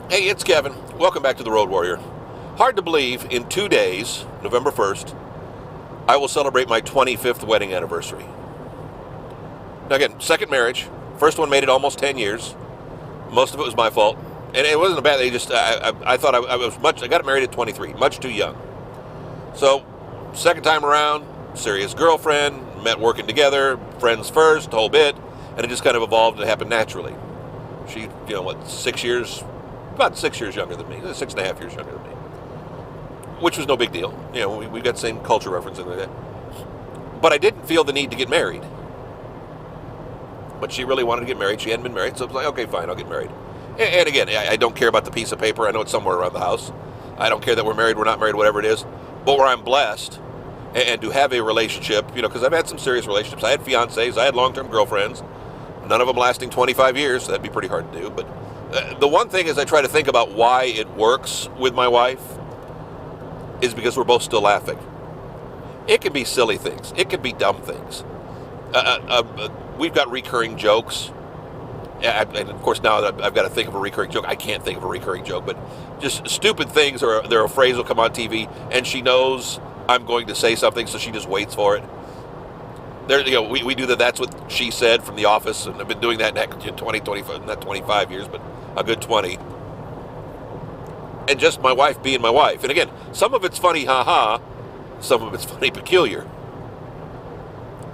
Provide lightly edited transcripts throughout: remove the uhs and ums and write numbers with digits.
Hey, it's Kevin. Welcome back to the Road Warrior. Hard to believe, in 2 days, November 1st, I will celebrate my 25th wedding anniversary. Now, again, second marriage. First one made it almost 10 years. Most of it was my fault. And it wasn't a bad thing. I thought I got married at 23, much too young. So, second time around, serious girlfriend, met working together, friends first, the whole bit, and it just kind of evolved and happened naturally. She, about 6 years younger than me, 6.5 years younger than me, which was no big deal. We got the same culture reference and like that. But I didn't feel the need to get married. But she really wanted to get married. She hadn't been married, so I was like, okay, fine, I'll get married. And again, I don't care about the piece of paper. I know it's somewhere around the house. I don't care that we're married, we're not married, whatever it is. But where I'm blessed and to have a relationship, because I've had some serious relationships. I had fiancés, I had long-term girlfriends, none of them lasting 25 years, so that'd be pretty hard to do. But the one thing is I try to think about why it works with my wife is because we're both still laughing. It can be silly things. It can be dumb things. We've got recurring jokes. And of course, now that I've got to think of a recurring joke, I can't think of a recurring joke, but just stupid things, or a phrase will come on TV, and she knows I'm going to say something, so she just waits for it. We do that's what she said from The Office, and I've been doing that now 25, not 25 years, but a good 20. And just my wife being my wife. And again, some of it's funny, ha-ha, some of it's funny, peculiar.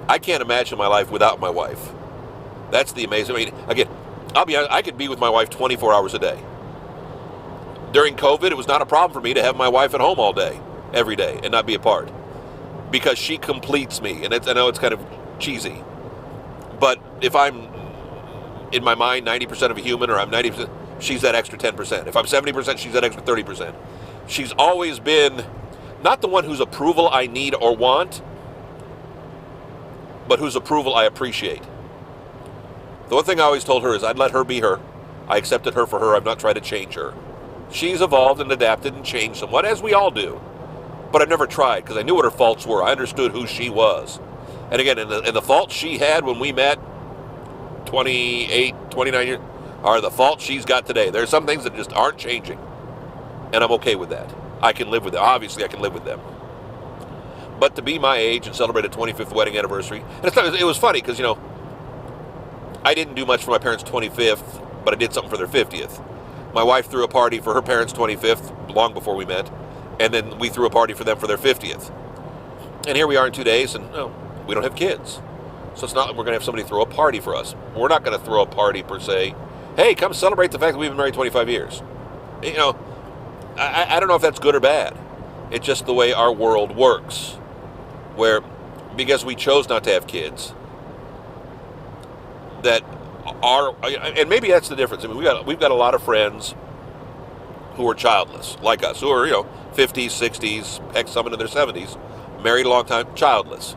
I can't imagine my life without my wife. That's the amazing. Again, I'll be honest, I could be with my wife 24 hours a day. During COVID, it was not a problem for me to have my wife at home all day, every day, and not be apart. Because she completes me. And I know it's kind of cheesy. But if I'm, in my mind, 90% of a human, or I'm 90%, she's that extra 10%. If I'm 70%, she's that extra 30%. She's always been not the one whose approval I need or want, but whose approval I appreciate. The one thing I always told her is I'd let her be her. I accepted her for her. I've not tried to change her. She's evolved and adapted and changed somewhat, as we all do. But I've never tried, because I knew what her faults were. I understood who she was. And again, and the faults she had when we met 28, 29 years, are the faults she's got today. There are some things that just aren't changing. And I'm okay with that. I can live with them. Obviously, I can live with them. But to be my age and celebrate a 25th wedding anniversary, and it was funny, because, I didn't do much for my parents' 25th, but I did something for their 50th. My wife threw a party for her parents' 25th, long before we met, and then we threw a party for them for their 50th. And here we are in 2 days, and we don't have kids. So it's not like we're going to have somebody throw a party for us. We're not going to throw a party per se. Hey, come celebrate the fact that we've been married 25 years. I don't know if that's good or bad. It's just the way our world works. Where, because we chose not to have kids, that are, and maybe that's the difference. We've got a lot of friends who are childless, like us, who are, 50s, 60s, heck, some into their 70s, married a long time, childless.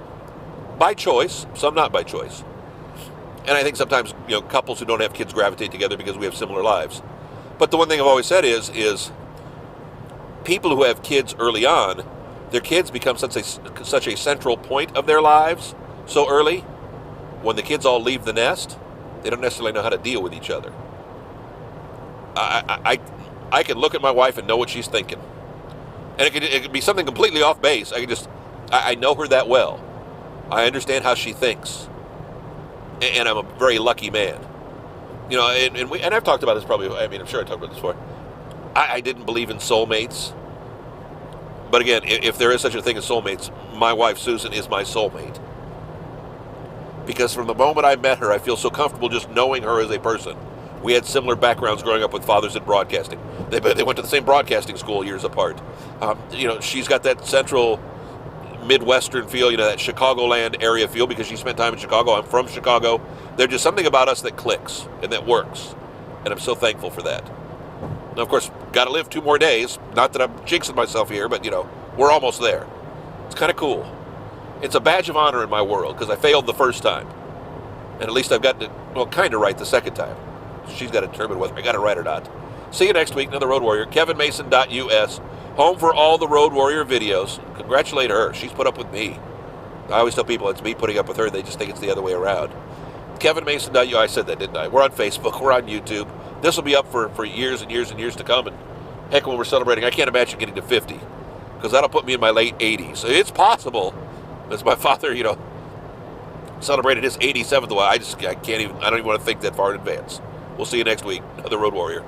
By choice, some not by choice. And I think sometimes, couples who don't have kids gravitate together because we have similar lives. But the one thing I've always said is people who have kids early on, their kids become such a central point of their lives so early. When the kids all leave the nest, they don't necessarily know how to deal with each other. I can look at my wife and know what she's thinking. And it could be something completely off base. I know her that well. I understand how she thinks. And I'm a very lucky man. And I've talked about this probably, I'm sure I talked about this before. I didn't believe in soulmates. But again, if there is such a thing as soulmates, my wife Susan is my soulmate. Because from the moment I met her, I feel so comfortable just knowing her as a person. We had similar backgrounds growing up with fathers in broadcasting. They went to the same broadcasting school years apart. She's got that central Midwestern feel, that Chicagoland area feel, because she spent time in Chicago. I'm from Chicago. There's just something about us that clicks and that works. And I'm so thankful for that. Now, of course, got to live 2 more days. Not that I'm jinxing myself here, but, we're almost there. It's kind of cool. It's a badge of honor in my world, because I failed the first time. And at least I've got to, kind of right the second time. She's got to determine whether I got it right or not. See you next week, another Road Warrior. KevinMason.us, home for all the Road Warrior videos. Congratulate her. She's put up with me. I always tell people it's me putting up with her. They just think it's the other way around. KevinMason.us. I said that, didn't I? We're on Facebook. We're on YouTube. this will be up for years and years and years to come. And heck, when we're celebrating, I can't imagine getting to 50, because that'll put me in my late 80s. So it's possible, as my father, celebrated his 87th. Well, I don't even want to think that far in advance. We'll see you next week. Another Road Warrior.